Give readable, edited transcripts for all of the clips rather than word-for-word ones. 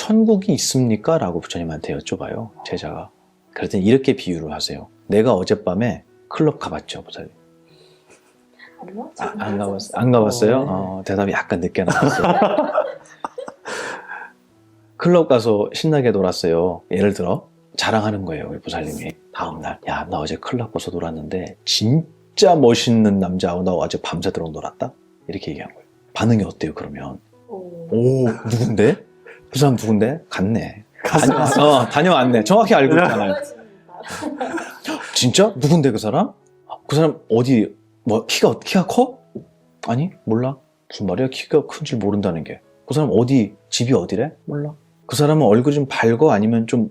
천국이 있습니까? 라고 부처님한테 여쭤봐요, 제자가. 그랬더니 이렇게 비유를 하세요. 내가 어젯밤에 클럽 가봤죠, 보살님. 안 가봤어요? 대답이 약간 늦게 나왔어요. 클럽 가서 신나게 놀았어요. 예를 들어 자랑하는 거예요, 우리 보살님이. 다음날, 야, 나 어제 클럽 가서 놀았는데 진짜 멋있는 남자하고 나 어제 밤새도록 놀았다? 이렇게 얘기한 거예요. 반응이 어때요, 그러면? 오, 누군데? 그 사람 누군데? 갔네. 다녀왔네. 정확히 알고 있잖아요. 진짜? 누군데, 그 사람? 그 사람 어디, 키가 커? 아니, 몰라. 무슨 말이야? 키가 큰 줄 모른다는 게. 그 사람 집이 어디래? 몰라. 그 사람은 얼굴이 좀 밝어? 아니면 좀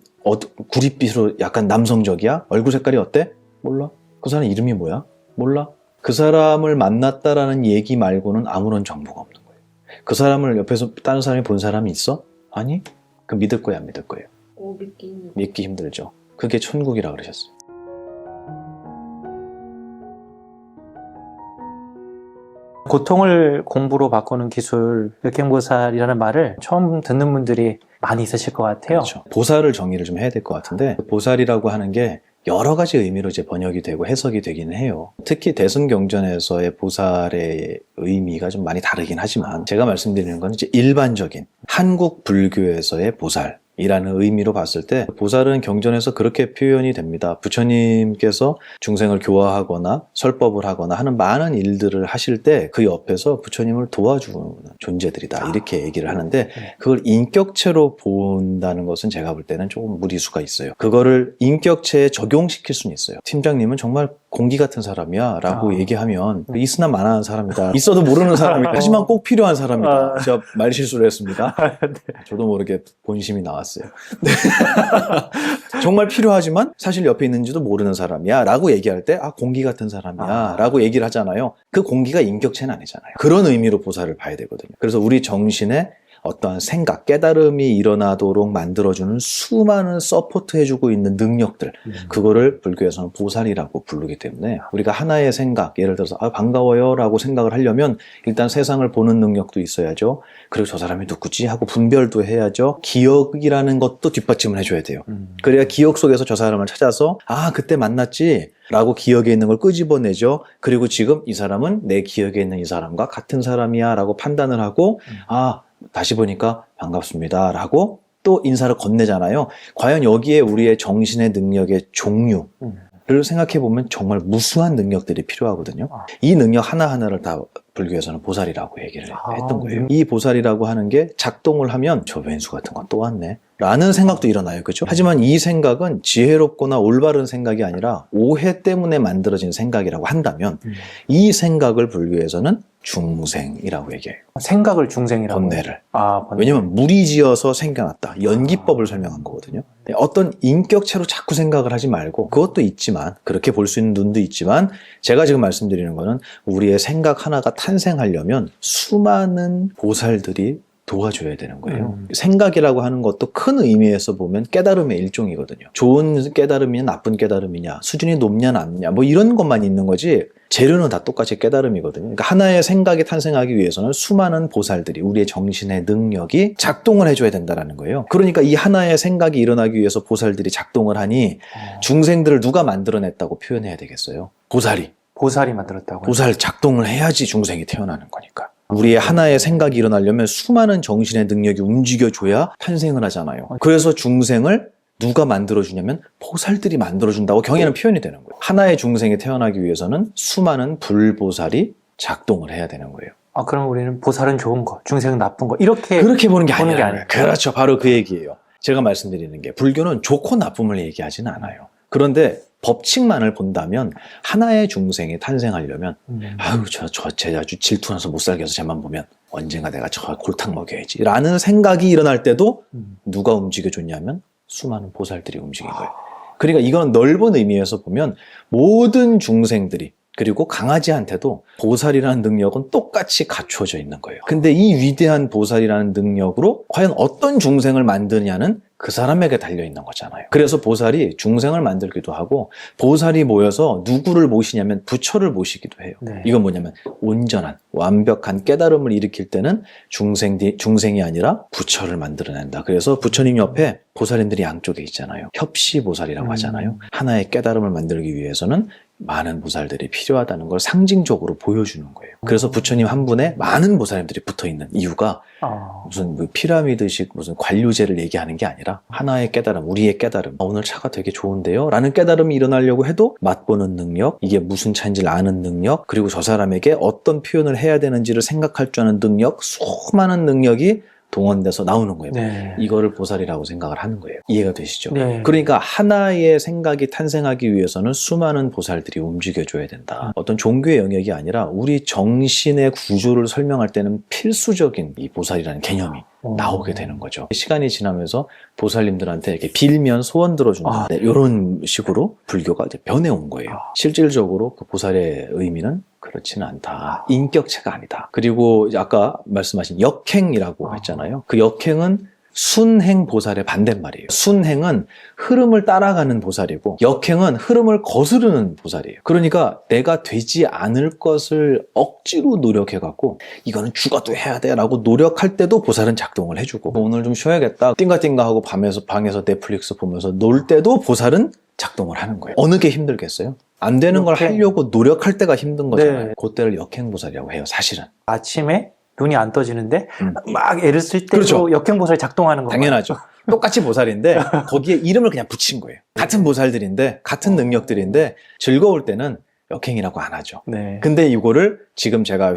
구릿빛으로 약간 남성적이야? 얼굴 색깔이 어때? 몰라. 그 사람 이름이 뭐야? 몰라. 그 사람을 만났다라는 얘기 말고는 아무런 정보가 없는 거예요. 그 사람을 옆에서 다른 사람이 본 사람이 있어? 아니? 그럼 믿을 거야, 안 믿을 거예요? 믿기 힘들죠. 그게 천국이라 그러셨어요. 고통을 공부로 바꾸는 기술, 역행보살이라는 말을 처음 듣는 분들이 많이 있으실 것 같아요. 그렇죠. 보살을 정의를 좀 해야 될 것 같은데, 보살이라고 하는 게 여러 가지 의미로 이제 번역이 되고 해석이 되기는 해요. 특히 대승경전에서의 보살의 의미가 좀 많이 다르긴 하지만, 제가 말씀드리는 건 이제 일반적인 한국 불교에서의 보살이라는 의미로 봤을 때, 보살은 경전에서 그렇게 표현이 됩니다. 부처님께서 중생을 교화하거나 설법을 하거나 하는 많은 일들을 하실 때 그 옆에서 부처님을 도와주는 존재들이다, 이렇게 얘기를 하는데, 그걸 인격체로 본다는 것은 제가 볼 때는 조금 무리수가 있어요. 그거를 인격체에 적용시킬 수는 있어요. 팀장님은 정말 공기 같은 사람이야 라고 얘기하면 있으나 마나한 사람이다, 있어도 모르는 사람이다, 하지만 꼭 필요한 사람이다. 제가 말실수를 했습니다. 저도 모르게 본심이 나왔어요. 네. 정말 필요하지만 사실 옆에 있는지도 모르는 사람이야 라고 얘기할 때, 공기 같은 사람이야 라고 얘기를 하잖아요. 그 공기가 인격체는 아니잖아요. 그런 의미로 보살을 봐야 되거든요. 그래서 우리 정신에 어떠한 생각, 깨달음이 일어나도록 만들어주는 수많은 서포트해주고 있는 능력들, 그거를 불교에서는 보살이라고 부르기 때문에, 우리가 하나의 생각, 예를 들어서 반가워요 라고 생각을 하려면 일단 세상을 보는 능력도 있어야죠. 그리고 저 사람이 누구지 하고 분별도 해야죠. 기억이라는 것도 뒷받침을 해줘야 돼요. 그래야 기억 속에서 저 사람을 찾아서 그때 만났지 라고 기억에 있는 걸 끄집어내죠. 그리고 지금 이 사람은 내 기억에 있는 이 사람과 같은 사람이야 라고 판단을 하고, 다시 보니까 반갑습니다 라고 또 인사를 건네잖아요. 과연 여기에 우리의 정신의 능력의 종류를 생각해보면 정말 무수한 능력들이 필요하거든요. 이 능력 하나하나를 다 불교에서는 보살이라고 얘기를 했던 거예요. 이 보살이라고 하는 게 작동을 하면 저 왼수 같은 건 또 왔네 라는 생각도 일어나요. 그렇죠? 하지만 이 생각은 지혜롭거나 올바른 생각이 아니라 오해 때문에 만들어진 생각이라고 한다면, 이 생각을 불교에서는 중생이라고 얘기해요. 생각을 중생이라고? 번뇌를. 번뇌. 왜냐면 무리지어서 생겨났다. 연기법을 설명한 거거든요. 어떤 인격체로 자꾸 생각을 하지 말고, 그것도 있지만, 그렇게 볼 수 있는 눈도 있지만, 제가 지금 말씀드리는 거는 우리의 생각 하나가 탄생하려면 수많은 보살들이 도와줘야 되는 거예요. 생각이라고 하는 것도 큰 의미에서 보면 깨달음의 일종이거든요. 좋은 깨달음이냐 나쁜 깨달음이냐, 수준이 높냐 낮냐, 뭐 이런 것만 있는 거지 재료는 다 똑같이 깨달음이거든요. 그러니까 하나의 생각이 탄생하기 위해서는 수많은 보살들이, 우리의 정신의 능력이 작동을 해줘야 된다는 거예요. 그러니까 이 하나의 생각이 일어나기 위해서 보살들이 작동을 하니 중생들을 누가 만들어냈다고 표현해야 되겠어요? 보살이 만들었다고요? 보살 작동을 해야지 중생이 태어나는 거니까. 우리의 하나의 생각이 일어나려면 수많은 정신의 능력이 움직여줘야 탄생을 하잖아요. 그래서 중생을 누가 만들어주냐면 보살들이 만들어준다고 경에는 표현이 되는 거예요. 하나의 중생이 태어나기 위해서는 수많은 불보살이 작동을 해야 되는 거예요. 그럼 우리는 보살은 좋은 거, 중생은 나쁜 거, 그렇게 보는 게 아니라. 그렇죠. 바로 그 얘기예요. 제가 말씀드리는 게, 불교는 좋고 나쁨을 얘기하지는 않아요. 그런데 법칙만을 본다면 하나의 중생이 탄생하려면 쟤 아주 질투나서 못 살게 해서 쟤만 보면 언젠가 내가 저 골탕 먹여야지 라는 생각이 일어날 때도 누가 움직여줬냐면 수많은 보살들이 움직인 거예요. 그러니까 이건 넓은 의미에서 보면 모든 중생들이 그리고 강아지한테도 보살이라는 능력은 똑같이 갖춰져 있는 거예요. 근데 이 위대한 보살이라는 능력으로 과연 어떤 중생을 만드냐는 그 사람에게 달려있는 거잖아요. 그래서 보살이 중생을 만들기도 하고 보살이 모여서 누구를 모시냐면 부처를 모시기도 해요. 네. 이건 뭐냐면 온전한 완벽한 깨달음을 일으킬 때는 중생이 아니라 부처를 만들어낸다. 그래서 부처님 옆에 보살님들이 양쪽에 있잖아요. 협시보살이라고 하잖아요. 하나의 깨달음을 만들기 위해서는 많은 보살들이 필요하다는 걸 상징적으로 보여주는 거예요. 그래서 부처님 한 분에 많은 보살님들이 붙어있는 이유가 무슨 뭐 피라미드식 무슨 관료제를 얘기하는 게 아니라 하나의 깨달음, 우리의 깨달음. 오늘 차가 되게 좋은데요? 라는 깨달음이 일어나려고 해도 맛보는 능력, 이게 무슨 차인지를 아는 능력, 그리고 저 사람에게 어떤 표현을 해야 되는지를 생각할 줄 아는 능력, 수많은 능력이 동원돼서 나오는 거예요. 네. 이거를 보살이라고 생각을 하는 거예요. 이해가 되시죠? 네. 그러니까 하나의 생각이 탄생하기 위해서는 수많은 보살들이 움직여줘야 된다. 어떤 종교의 영역이 아니라 우리 정신의 구조를 설명할 때는 필수적인 이 보살이라는 개념이 나오게 되는 거죠. 시간이 지나면서 보살님들한테 이렇게 빌면 소원 들어주는 이런 식으로 불교가 이제 변해온 거예요. 실질적으로 그 보살의 의미는 그렇지는 않다. 인격체가 아니다. 그리고 이제 아까 말씀하신 역행이라고 했잖아요. 그 역행은 순행 보살의 반대말이에요. 순행은 흐름을 따라가는 보살이고 역행은 흐름을 거스르는 보살이에요. 그러니까 내가 되지 않을 것을 억지로 노력해갖고 이거는 죽어도 해야 돼 라고 노력할 때도 보살은 작동을 해주고 오늘 좀 쉬어야겠다 띵가띵가 하고 방에서 넷플릭스 보면서 놀 때도 보살은 작동을 하는 거예요. 어느 게 힘들겠어요? 안 되는 걸 하려고 노력할 때가 힘든 거잖아요. 네. 그때를 역행보살이라고 해요, 사실은. 아침에 눈이 안 떠지는데 막 애를 쓸 때도 그렇죠. 역행보살이 작동하는 거예요. 당연하죠. 똑같이 보살인데 거기에 이름을 그냥 붙인 거예요. 같은 보살들인데 같은 능력들인데 즐거울 때는 역행이라고 안 하죠. 네. 근데 이거를 지금 제가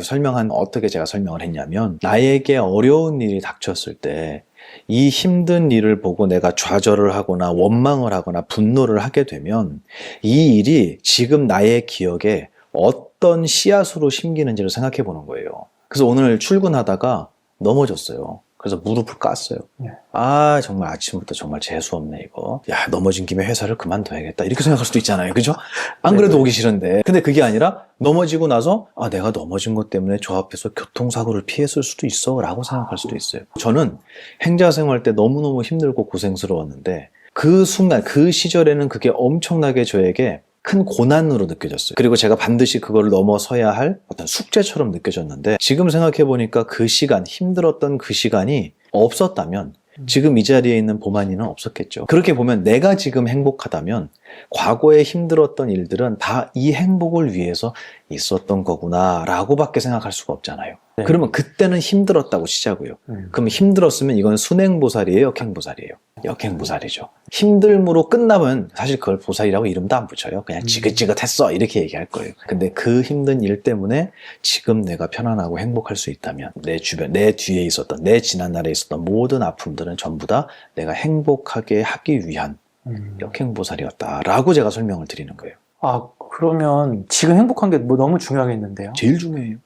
어떻게 제가 설명을 했냐면 나에게 어려운 일이 닥쳤을 때 이 힘든 일을 보고 내가 좌절을 하거나 원망을 하거나 분노를 하게 되면 이 일이 지금 나의 기억에 어떤 씨앗으로 심기는지를 생각해 보는 거예요. 그래서 오늘 출근하다가 넘어졌어요. 그래서 무릎을 깠어요. 네. 아, 정말 아침부터 정말 재수없네, 이거. 야, 넘어진 김에 회사를 그만둬야겠다. 이렇게 생각할 수도 있잖아요. 그죠? 안 그래도 오기 싫은데. 근데 그게 아니라 넘어지고 나서, 아, 내가 넘어진 것 때문에 저 앞에서 교통사고를 피했을 수도 있어. 라고 생각할 수도 있어요. 저는 행자 생활 때 너무너무 힘들고 고생스러웠는데, 그 순간, 그 시절에는 그게 엄청나게 저에게 큰 고난으로 느껴졌어요. 그리고 제가 반드시 그걸 넘어서야 할 어떤 숙제처럼 느껴졌는데 지금 생각해보니까 그 시간, 힘들었던 그 시간이 없었다면 지금 이 자리에 있는 보만이는 없었겠죠. 그렇게 보면 내가 지금 행복하다면 과거에 힘들었던 일들은 다 이 행복을 위해서 있었던 거구나 라고밖에 생각할 수가 없잖아요. 네. 그러면 그때는 힘들었다고 치자고요. 그러면 힘들었으면 이건 순행보살이에요, 역행보살이에요? 역행보살이죠. 힘듦으로 끝나면 사실 그걸 보살이라고 이름도 안 붙여요. 그냥 지긋지긋했어 이렇게 얘기할 거예요. 근데 그 힘든 일 때문에 지금 내가 편안하고 행복할 수 있다면 내 주변, 내 뒤에 있었던, 내 지난날에 있었던 모든 아픔들은 전부 다 내가 행복하게 하기 위한 역행보살이었다라고 제가 설명을 드리는 거예요. 아, 그러면 지금 행복한 게 뭐 너무 중요하겠는데요? 제일 중요해요.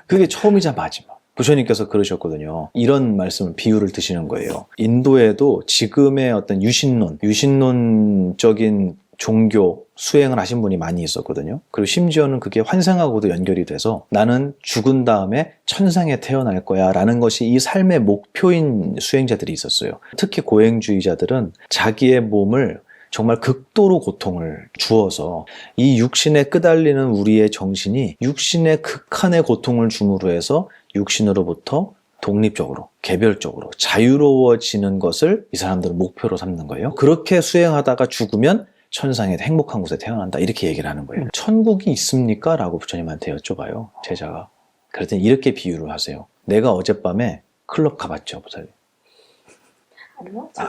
그게 처음이자 마지막. 부처님께서 그러셨거든요. 이런 말씀을, 비유를 드시는 거예요. 인도에도 지금의 어떤 유신론적인 종교 수행을 하신 분이 많이 있었거든요. 그리고 심지어는 그게 환생하고도 연결이 돼서 나는 죽은 다음에 천상에 태어날 거야 라는 것이 이 삶의 목표인 수행자들이 있었어요. 특히 고행주의자들은 자기의 몸을 정말 극도로 고통을 주어서 이 육신에 끄달리는 우리의 정신이 육신의 극한의 고통을 줌으로 해서 육신으로부터 독립적으로, 개별적으로 자유로워지는 것을 이 사람들은 목표로 삼는 거예요. 그렇게 수행하다가 죽으면 천상에 행복한 곳에 태어난다 이렇게 얘기를 하는 거예요. 천국이 있습니까? 라고 부처님한테 여쭤봐요, 제자가. 그랬더니 이렇게 비유를 하세요. 내가 어젯밤에 클럽 가봤죠, 부처님?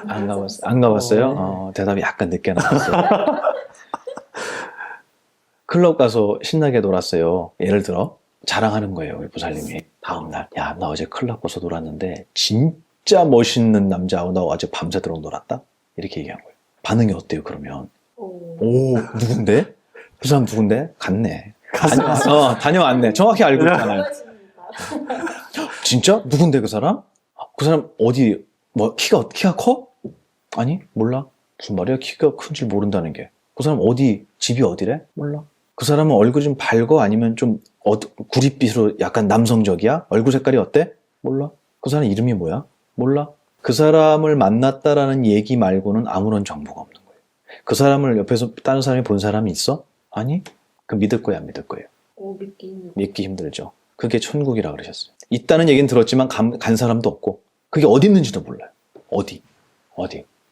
안 가봤어요? 안 가봤어요? 대답이 약간 늦게 나왔어요. 클럽 가서 신나게 놀았어요. 예를 들어 자랑하는 거예요, 우리 보살님이. 다음날, 야, 나 어제 클럽 가서 놀았는데 진짜 멋있는 남자하고 나 어제 밤새도록 놀았다? 이렇게 얘기한 거예요. 반응이 어때요, 그러면? 오, 누군데? 그 사람 누군데? 갔네. 다녀왔네. 정확히 알고 있잖아요. 진짜? 누군데, 그 사람? 그 사람 어디, 키가 커? 아니, 몰라. 무슨 말이야? 키가 큰 줄 모른다는 게. 그 사람 집이 어디래? 몰라. 그 사람은 얼굴이 좀 밝어? 아니면 좀 구릿빛으로 약간 남성적이야? 얼굴 색깔이 어때? 몰라. 그 사람 이름이 뭐야? 몰라. 그 사람을 만났다라는 얘기 말고는 아무런 정보가 없는 거예요. 그 사람을 옆에서 다른 사람이 본 사람이 있어? 아니? 그 믿을 거야, 안 믿을 거예요? 믿기 힘들죠. 그게 천국이라 그러셨어요. 있다는 얘기는 들었지만 간 사람도 없고 그게 어디 있는지도 몰라요. 어디?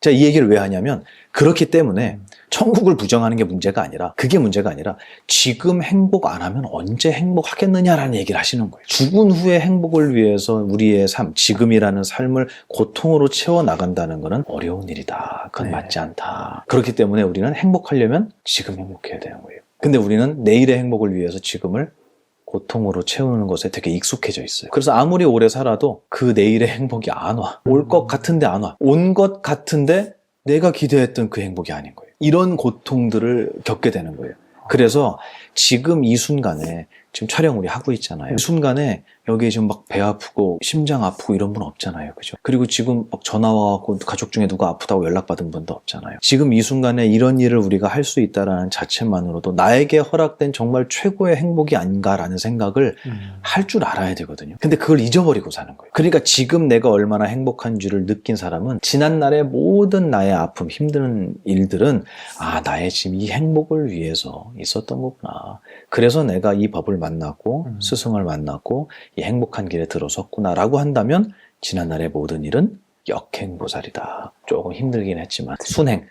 제가 이 얘기를 왜 하냐면 그렇기 때문에 천국을 부정하는 게 문제가 아니라 그게 문제가 아니라 지금 행복 안 하면 언제 행복하겠느냐라는 얘기를 하시는 거예요. 죽은 후의 행복을 위해서 우리의 삶, 지금이라는 삶을 고통으로 채워나간다는 것은 어려운 일이다. 그건 네. 맞지 않다. 그렇기 때문에 우리는 행복하려면 지금 행복해야 되는 거예요. 근데 우리는 내일의 행복을 위해서 지금을 고통으로 채우는 것에 되게 익숙해져 있어요. 그래서 아무리 오래 살아도 그 내일의 행복이 안 와. 올 것 같은데 안 와. 온 것 같은데 내가 기대했던 그 행복이 아닌 거예요. 이런 고통들을 겪게 되는 거예요. 그래서 지금 이 순간에 지금 촬영 우리 하고 있잖아요. 이 순간에 여기에 지금 막 배 아프고 심장 아프고 이런 분 없잖아요. 그죠? 그리고 지금 막 전화 와갖고 가족 중에 누가 아프다고 연락받은 분도 없잖아요. 지금 이 순간에 이런 일을 우리가 할 수 있다는 자체만으로도 나에게 허락된 정말 최고의 행복이 아닌가라는 생각을 할 줄 알아야 되거든요. 근데 그걸 잊어버리고 사는 거예요. 그러니까 지금 내가 얼마나 행복한지를 느낀 사람은 지난날의 모든 나의 아픔, 힘든 일들은 나의 지금 이 행복을 위해서 있었던 거구나. 그래서 내가 이 법을 만났고 스승을 만났고 이 행복한 길에 들어섰구나라고 한다면 지난날의 모든 일은 역행보살이다. 조금 힘들긴 했지만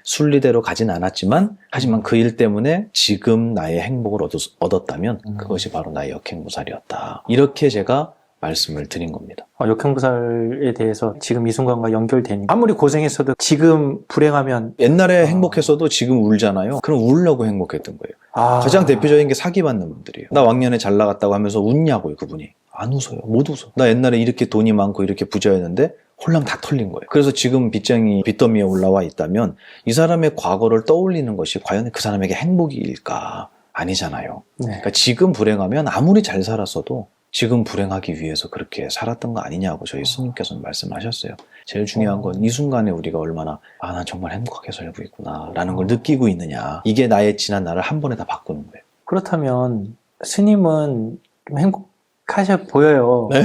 순리대로 가진 않았지만 하지만 그 일 때문에 지금 나의 행복을 얻었다면 그것이 바로 나의 역행보살이었다. 이렇게 제가 말씀을 드린 겁니다. 역행보살에 대해서 지금 이 순간과 연결되니 아무리 고생했어도 지금 불행하면 옛날에 행복했어도 지금 울잖아요. 그럼 울려고 행복했던 거예요. 가장 대표적인 게 사기받는 분들이에요. 나 왕년에 잘 나갔다고 하면서 웃냐고요, 그분이. 안 웃어요. 못 웃어. 나 옛날에 이렇게 돈이 많고 이렇게 부자였는데 홀랑 다 털린 거예요. 그래서 지금 빚더미에 올라와 있다면 이 사람의 과거를 떠올리는 것이 과연 그 사람에게 행복일까? 아니잖아요. 네. 그러니까 지금 불행하면 아무리 잘 살았어도 지금 불행하기 위해서 그렇게 살았던 거 아니냐고 저희 스님께서는 말씀하셨어요. 제일 중요한 건 이 순간에 우리가 얼마나 난 정말 행복하게 살고 있구나 라는 걸 느끼고 있느냐. 이게 나의 지난 날을 한 번에 다 바꾸는 거예요. 그렇다면 스님은 좀 행복하셔 보여요. 네?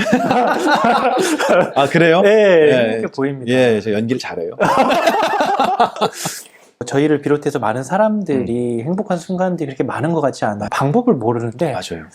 그래요? 네, 이렇게 보입니다. 예, 저 연기를 잘해요. 저희를 비롯해서 많은 사람들이 행복한 순간들이 그렇게 많은 것 같지 않아요. 방법을 모르는데 맞아요.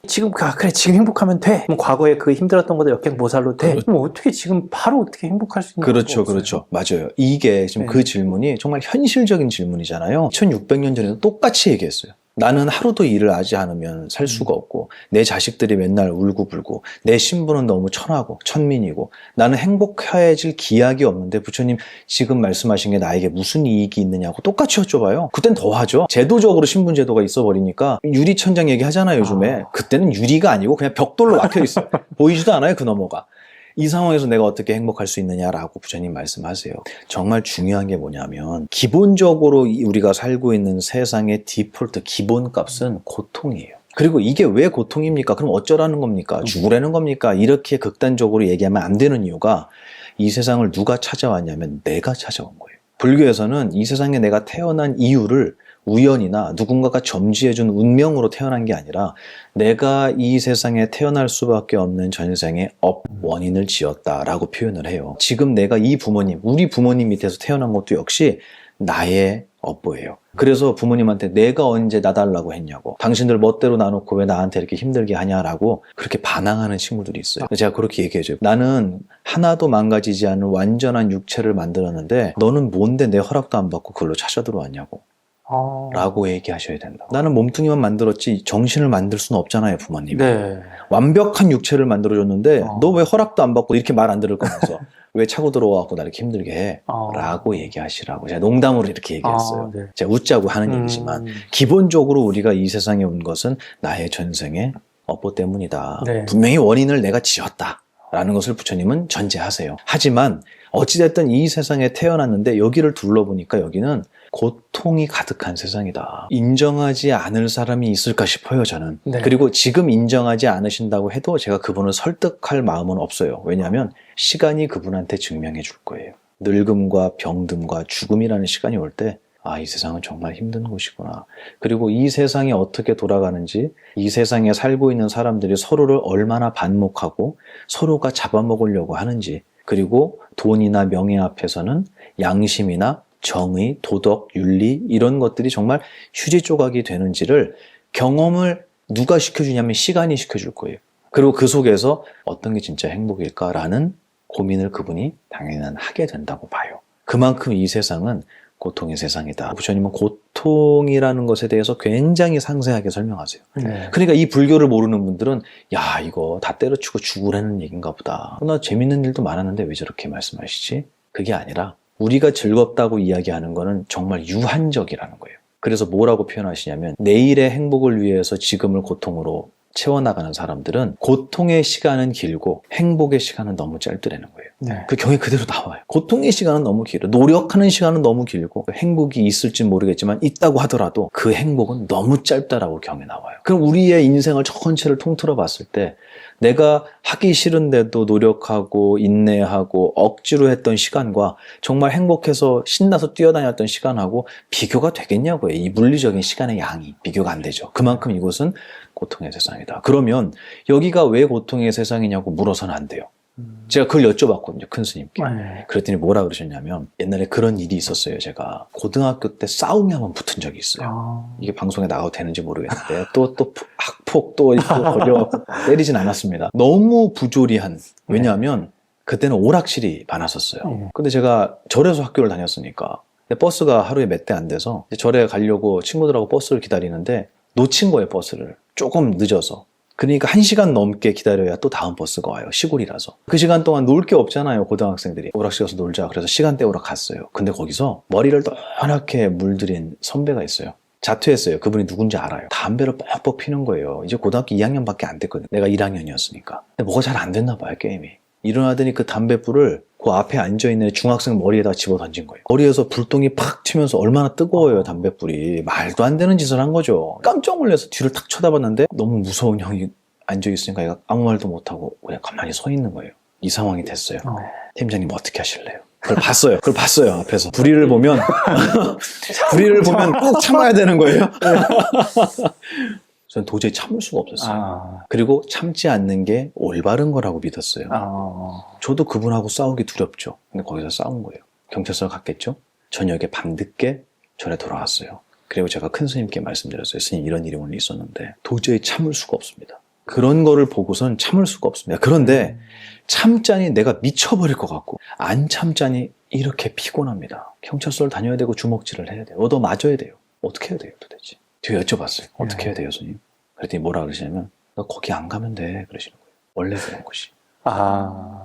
지금 그래 지금 행복하면 돼. 그럼 과거에 그 힘들었던 것도 역행보살로 돼. 그럼 어떻게 지금 바로 어떻게 행복할 수 있는 그렇죠. 맞아요. 이게 지금 그 질문이 정말 현실적인 질문이잖아요. 1600년 전에도 똑같이 얘기했어요. 나는 하루도 일을 하지 않으면 살 수가 없고 내 자식들이 맨날 울고불고 내 신부는 너무 천하고 천민이고 나는 행복해질 기약이 없는데 부처님 지금 말씀하신 게 나에게 무슨 이익이 있느냐고 똑같이 여쭤봐요. 그땐 더 하죠. 제도적으로 신분제도가 있어버리니까 유리천장 얘기하잖아요, 요즘에. 그때는 유리가 아니고 그냥 벽돌로 막혀있어요. 보이지도 않아요, 그 너머가. 이 상황에서 내가 어떻게 행복할 수 있느냐라고 부처님 말씀하세요. 정말 중요한 게 뭐냐면 기본적으로 우리가 살고 있는 세상의 디폴트 기본값은 고통이에요. 그리고 이게 왜 고통입니까? 그럼 어쩌라는 겁니까? 죽으라는 겁니까? 이렇게 극단적으로 얘기하면 안 되는 이유가 이 세상을 누가 찾아왔냐면 내가 찾아온 거예요. 불교에서는 이 세상에 내가 태어난 이유를 우연이나 누군가가 점지해준 운명으로 태어난 게 아니라 내가 이 세상에 태어날 수밖에 없는 전생의 원인을 지었다라고 표현을 해요. 지금 내가 우리 부모님 밑에서 태어난 것도 역시 나의 업보예요. 그래서 부모님한테 내가 언제 나달라고 했냐고, 당신들 멋대로 놔놓고 왜 나한테 이렇게 힘들게 하냐라고 그렇게 반항하는 친구들이 있어요. 제가 그렇게 얘기해줘요. 나는 하나도 망가지지 않은 완전한 육체를 만들었는데 너는 뭔데 내 허락도 안 받고 그걸로 찾아 들어왔냐고 라고 얘기하셔야 된다. 나는 몸뚱이만 만들었지 정신을 만들 수는 없잖아요, 부모님이. 네. 완벽한 육체를 만들어줬는데 너 왜 허락도 안 받고 이렇게 말 안 들을 거면서 왜 차고 들어와갖고 나 이렇게 힘들게 해? 라고 얘기하시라고 제가 농담으로 이렇게 얘기했어요. 네. 제가 웃자고 하는 얘기지만 기본적으로 우리가 이 세상에 온 것은 나의 전생의 업보 때문이다. 네. 분명히 원인을 내가 지었다 라는 것을 부처님은 전제하세요. 하지만 어찌됐든 이 세상에 태어났는데 여기를 둘러보니까 여기는 고통이 가득한 세상이다. 인정하지 않을 사람이 있을까 싶어요, 저는. 네. 그리고 지금 인정하지 않으신다고 해도 제가 그분을 설득할 마음은 없어요. 왜냐하면 시간이 그분한테 증명해 줄 거예요. 늙음과 병듦과 죽음이라는 시간이 올 때 아, 이 세상은 정말 힘든 곳이구나. 그리고 이 세상이 어떻게 돌아가는지, 이 세상에 살고 있는 사람들이 서로를 얼마나 반목하고 서로가 잡아먹으려고 하는지, 그리고 돈이나 명예 앞에서는 양심이나 정의, 도덕, 윤리 이런 것들이 정말 휴지 조각이 되는지를 경험을 누가 시켜주냐면 시간이 시켜줄 거예요. 그리고 그 속에서 어떤 게 진짜 행복일까라는 고민을 그분이 당연히 하게 된다고 봐요. 그만큼 이 세상은 고통의 세상이다. 부처님은 고통이라는 것에 대해서 굉장히 상세하게 설명하세요. 네. 그러니까 이 불교를 모르는 분들은 야, 이거 다 때려치고 죽으라는 얘기인가 보다. 나 재밌는 일도 많았는데 왜 저렇게 말씀하시지? 그게 아니라 우리가 즐겁다고 이야기하는 거는 정말 유한적이라는 거예요. 그래서 뭐라고 표현하시냐면 내일의 행복을 위해서 지금을 고통으로 채워나가는 사람들은 고통의 시간은 길고 행복의 시간은 너무 짧더라는 거예요. 네. 그 경이 그대로 나와요. 고통의 시간은 너무 길어. 노력하는 시간은 너무 길고 행복이 있을지 모르겠지만 있다고 하더라도 그 행복은 너무 짧다라고 경에 나와요. 그럼 우리의 인생을 전체를 통틀어 봤을 때 내가 하기 싫은데도 노력하고 인내하고 억지로 했던 시간과 정말 행복해서 신나서 뛰어다녔던 시간하고 비교가 되겠냐고요. 이 물리적인 시간의 양이 비교가 안 되죠. 그만큼 이곳은 고통의 세상이다. 그러면 여기가 왜 고통의 세상이냐고 물어서는 안 돼요. 제가 그걸 여쭤봤거든요, 큰 스님께. 네. 그랬더니 뭐라 그러셨냐면 옛날에 그런 일이 있었어요. 제가 고등학교 때 싸움이 한번 붙은 적이 있어요. 아. 이게 방송에 나가도 되는지 모르겠는데 또 학폭 또 걸려갖고 때리진 않았습니다. 너무 부조리한. 왜냐하면 그때는 오락실이 많았었어요. 근데 제가 절에서 학교를 다녔으니까 근데 버스가 하루에 몇 대 안 돼서 절에 가려고 친구들하고 버스를 기다리는데 놓친 거예요, 버스를. 조금 늦어서. 그러니까 1시간 넘게 기다려야 또 다음 버스가 와요. 시골이라서. 그 시간 동안 놀 게 없잖아요, 고등학생들이. 오락실 가서 놀자. 그래서 시간 때우러 갔어요. 근데 거기서 머리를 노랗게 물들인 선배가 있어요. 자퇴했어요. 그분이 누군지 알아요. 담배를 뻑뻑 피는 거예요. 이제 고등학교 2학년밖에 안 됐거든요. 내가 1학년이었으니까. 근데 뭐가 잘 안 됐나 봐요, 게임이. 일어나더니 그 담배불을 그 앞에 앉아있는 중학생 머리에다 집어 던진 거예요. 머리에서 불똥이 팍 튀면서 얼마나 뜨거워요, 담배불이. 말도 안 되는 짓을 한 거죠. 깜짝 놀라서 뒤를 탁 쳐다봤는데 너무 무서운 형이 앉아있으니까 얘가 아무 말도 못하고 그냥 가만히 서 있는 거예요. 이 상황이 됐어요. 팀장님 어떻게 하실래요? 그걸 봤어요, 앞에서. 불의를 보면 꼭 참아야 되는 거예요. 저는 도저히 참을 수가 없었어요. 그리고 참지 않는 게 올바른 거라고 믿었어요. 저도 그분하고 싸우기 두렵죠. 근데 거기서 싸운 거예요. 경찰서 갔겠죠? 저녁에 밤늦게 절에 돌아왔어요. 그리고 제가 큰 스님께 말씀드렸어요. 스님, 이런 일이 오늘 있었는데 도저히 참을 수가 없습니다. 그런 거를 보고선 참을 수가 없습니다. 그런데 참자니 내가 미쳐버릴 것 같고 안 참자니 이렇게 피곤합니다. 경찰서를 다녀야 되고 주먹질을 해야 돼요. 얻어 맞아야 돼요. 어떻게 해야 돼요, 도대체? 제가 여쭤봤어요. 어떻게 해야 돼요, 스님? 그랬더니 뭐라 그러시냐면 너 거기 안 가면 돼, 그러시는 거예요. 원래 그런 곳이.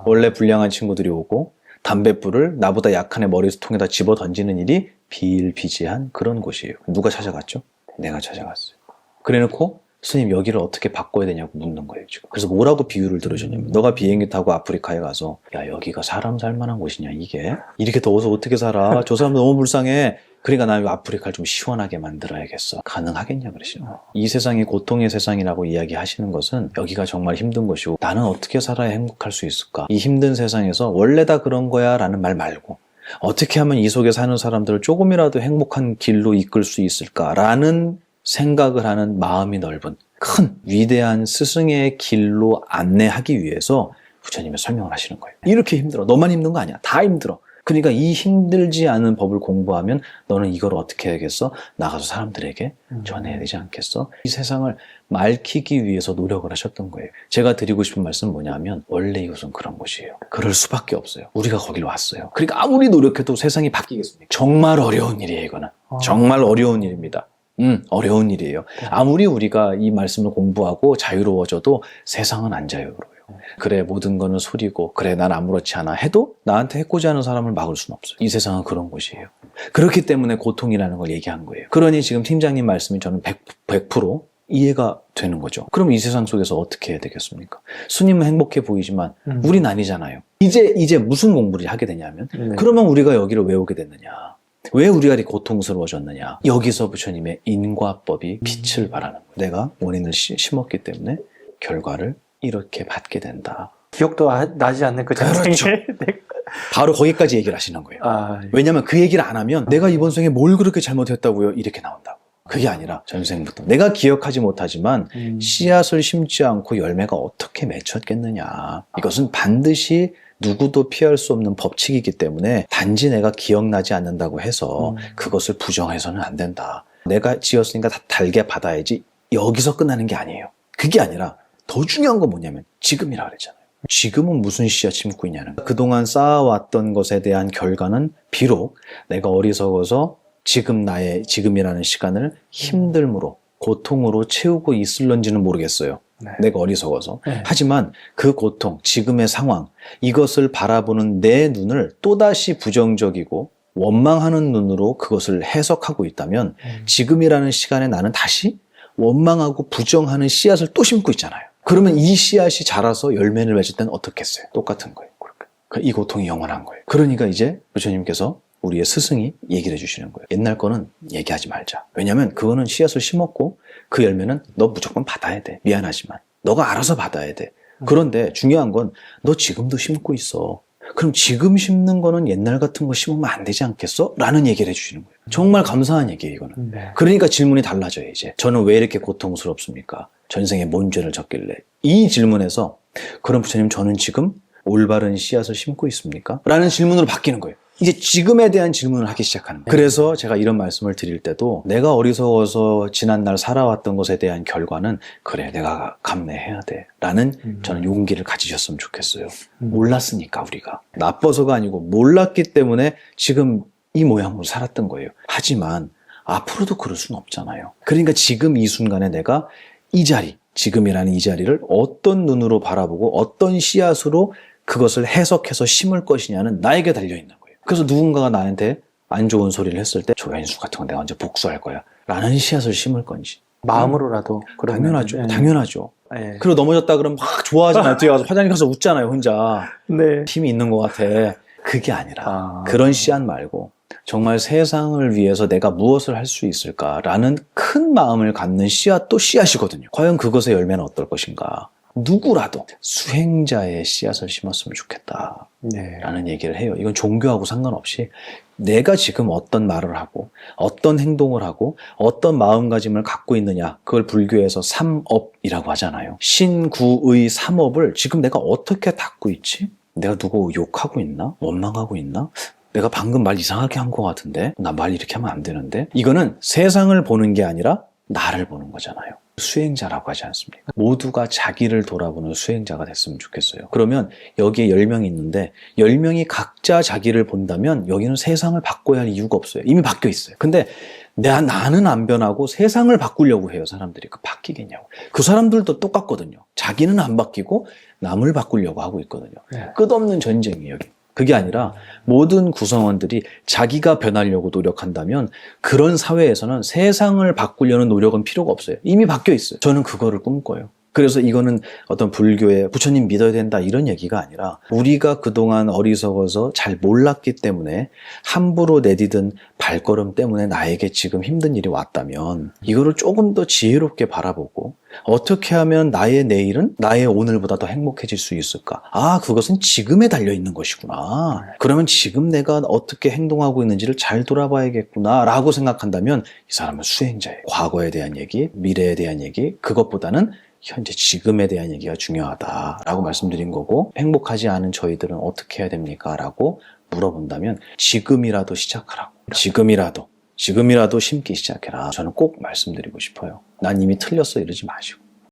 원래 불량한 친구들이 오고 담뱃불을 나보다 약한 애 머리통에다 집어 던지는 일이 비일비재한 그런 곳이에요. 누가 찾아갔죠? 내가 찾아갔어요. 그래놓고 스님 여기를 어떻게 바꿔야 되냐고 묻는 거예요, 지금. 그래서 뭐라고 비유를 들으셨냐면 너가 비행기 타고 아프리카에 가서 야, 여기가 사람 살만한 곳이냐, 이게? 이렇게 더워서 어떻게 살아? 저 사람 너무 불쌍해. 그러니까 나 아프리카를 좀 시원하게 만들어야겠어. 가능하겠냐 그러시는 거예요. 이 세상이 고통의 세상이라고 이야기하시는 것은 여기가 정말 힘든 것이고 나는 어떻게 살아야 행복할 수 있을까? 이 힘든 세상에서 원래 다 그런 거야 라는 말 말고 어떻게 하면 이 속에 사는 사람들을 조금이라도 행복한 길로 이끌 수 있을까라는 생각을 하는 마음이 넓은 큰 위대한 스승의 길로 안내하기 위해서 부처님이 설명을 하시는 거예요. 이렇게 힘들어. 너만 힘든 거 아니야. 다 힘들어. 그러니까 이 힘들지 않은 법을 공부하면 너는 이걸 어떻게 해야겠어? 나가서 사람들에게 전해야 되지 않겠어? 이 세상을 맑히기 위해서 노력을 하셨던 거예요. 제가 드리고 싶은 말씀은 뭐냐면 원래 이것은 그런 곳이에요. 그럴 수밖에 없어요. 우리가 거길 왔어요. 그러니까 아무리 노력해도 세상이 바뀌겠습니까? 정말 어려운 일이에요, 이거는. 정말 어려운 일입니다. 어려운 일이에요. 아무리 우리가 이 말씀을 공부하고 자유로워져도 세상은 안 자유로워요. 그래, 모든 거는 소리고 그래, 난 아무렇지 않아 해도 나한테 해코지 하는 사람을 막을 수는 없어요. 이 세상은 그런 곳이에요. 그렇기 때문에 고통이라는 걸 얘기한 거예요. 그러니 지금 팀장님 말씀이 저는 100% 이해가 되는 거죠. 그럼 이 세상 속에서 어떻게 해야 되겠습니까? 스님은 행복해 보이지만 우린 아니잖아요. 이제 무슨 공부를 하게 되냐면 그러면 우리가 여기를 왜 오게 됐느냐? 왜 우리가 이렇게 고통스러워졌느냐? 여기서 부처님의 인과법이 빛을 발하는 거예요. 내가 원인을 심었기 때문에 결과를 이렇게 받게 된다. 기억도 나지 않는 그 그렇죠. 전생에 바로 거기까지 얘기를 하시는 거예요. 아, 왜냐면 그 얘기를 안 하면 내가 이번 생에 뭘 그렇게 잘못했다고요? 이렇게 나온다고. 그게 아니라 전생부터 내가 기억하지 못하지만 씨앗을 심지 않고 열매가 어떻게 맺혔겠느냐. 이것은 반드시 누구도 피할 수 없는 법칙이기 때문에 단지 내가 기억나지 않는다고 해서 그것을 부정해서는 안 된다. 내가 지었으니까 다 달게 받아야지. 여기서 끝나는 게 아니에요. 그게 아니라 더 중요한 건 뭐냐면 지금이라 그랬잖아요. 지금은 무슨 씨앗 심고 있냐는 거예요. 그동안 쌓아왔던 것에 대한 결과는 비록 내가 어리석어서 지금이라는 시간을 힘듦으로 고통으로 채우고 있을런지는 모르겠어요. 네. 내가 어리석어서. 네. 하지만 그 고통, 지금의 상황, 이것을 바라보는 내 눈을 또다시 부정적이고 원망하는 눈으로 그것을 해석하고 있다면 지금이라는 시간에 나는 다시 원망하고 부정하는 씨앗을 또 심고 있잖아요. 그러면 이 씨앗이 자라서 열매를 맺을 때는 어떻겠어요? 똑같은 거예요. 이 고통이 영원한 거예요. 그러니까 이제 부처님께서 우리의 스승이 얘기를 해주시는 거예요. 옛날 거는 얘기하지 말자. 왜냐면 그거는 씨앗을 심었고 그 열매는 너 무조건 받아야 돼. 미안하지만. 너가 알아서 받아야 돼. 그런데 중요한 건 너 지금도 심고 있어. 그럼 지금 심는 거는 옛날 같은 거 심으면 안 되지 않겠어? 라는 얘기를 해주시는 거예요. 정말 감사한 얘기예요, 이거는. 네. 그러니까 질문이 달라져요, 이제. 저는 왜 이렇게 고통스럽습니까? 전생에 뭔 죄를 졌길래? 이 질문에서 그럼 부처님 저는 지금 올바른 씨앗을 심고 있습니까? 라는 질문으로 바뀌는 거예요. 이제 지금에 대한 질문을 하기 시작하는 거예요. 그래서 제가 이런 말씀을 드릴 때도 내가 어리석어서 지난날 살아왔던 것에 대한 결과는 그래 내가 감내해야 돼 라는 저는 용기를 가지셨으면 좋겠어요. 몰랐으니까 우리가. 나빠서가 아니고 몰랐기 때문에 지금 이 모양으로 살았던 거예요. 하지만 앞으로도 그럴 수는 없잖아요. 그러니까 지금 이 순간에 내가 이 자리, 지금이라는 이 자리를 어떤 눈으로 바라보고 어떤 씨앗으로 그것을 해석해서 심을 것이냐는 나에게 달려있는 거예요. 그래서 누군가가 나한테 안 좋은 소리를 했을 때 조연수 같은 거 내가 언제 복수할 거야 라는 씨앗을 심을 건지. 마음으로라도. 당연하죠. 네. 당연하죠. 네. 그리고 넘어졌다 그러면 막 좋아하잖아요. 뒤에 가서 화장실 가서 웃잖아요. 혼자. 네. 힘이 있는 것 같아. 그게 아니라 아. 그런 씨앗 말고 정말 세상을 위해서 내가 무엇을 할 수 있을까라는 큰 마음을 갖는 씨앗도 씨앗이거든요. 과연 그것의 열매는 어떨 것인가. 누구라도 수행자의 씨앗을 심었으면 좋겠다. 네. 라는 얘기를 해요. 이건 종교하고 상관없이 내가 지금 어떤 말을 하고 어떤 행동을 하고 어떤 마음가짐을 갖고 있느냐. 그걸 불교에서 삼업이라고 하잖아요. 신구의 삼업을 지금 내가 어떻게 닦고 있지? 내가 누구 욕하고 있나? 원망하고 있나? 내가 방금 말 이상하게 한 것 같은데? 나 말 이렇게 하면 안 되는데? 이거는 세상을 보는 게 아니라 나를 보는 거잖아요. 수행자라고 하지 않습니까? 모두가 자기를 돌아보는 수행자가 됐으면 좋겠어요. 그러면 여기에 10명이 있는데 10명이 각자 자기를 본다면 여기는 세상을 바꿔야 할 이유가 없어요. 이미 바뀌어 있어요. 근데 나는 안 변하고 세상을 바꾸려고 해요, 사람들이. 그 바뀌겠냐고. 그 사람들도 똑같거든요. 자기는 안 바뀌고 남을 바꾸려고 하고 있거든요. 네. 끝없는 전쟁이에요, 여기. 그게 아니라 모든 구성원들이 자기가 변하려고 노력한다면 그런 사회에서는 세상을 바꾸려는 노력은 필요가 없어요. 이미 바뀌어 있어요. 저는 그거를 꿈꿔요. 그래서 이거는 어떤 불교의 부처님 믿어야 된다 이런 얘기가 아니라 우리가 그동안 어리석어서 잘 몰랐기 때문에 함부로 내디딘 발걸음 때문에 나에게 지금 힘든 일이 왔다면 이거를 조금 더 지혜롭게 바라보고 어떻게 하면 나의 내일은 나의 오늘보다 더 행복해질 수 있을까? 아, 그것은 지금에 달려있는 것이구나. 그러면 지금 내가 어떻게 행동하고 있는지를 잘 돌아봐야겠구나 라고 생각한다면 이 사람은 수행자예요. 과거에 대한 얘기, 미래에 대한 얘기, 그것보다는 현재 지금에 대한 얘기가 중요하다라고 말씀드린 거고, 행복하지 않은 저희들은 어떻게 해야 됩니까? 라고 물어본다면 지금이라도 시작하라고. 지금이라도 심기 시작해라. 저는 꼭 말씀드리고 싶어요. 난 이미 틀렸어 이러지 마시고.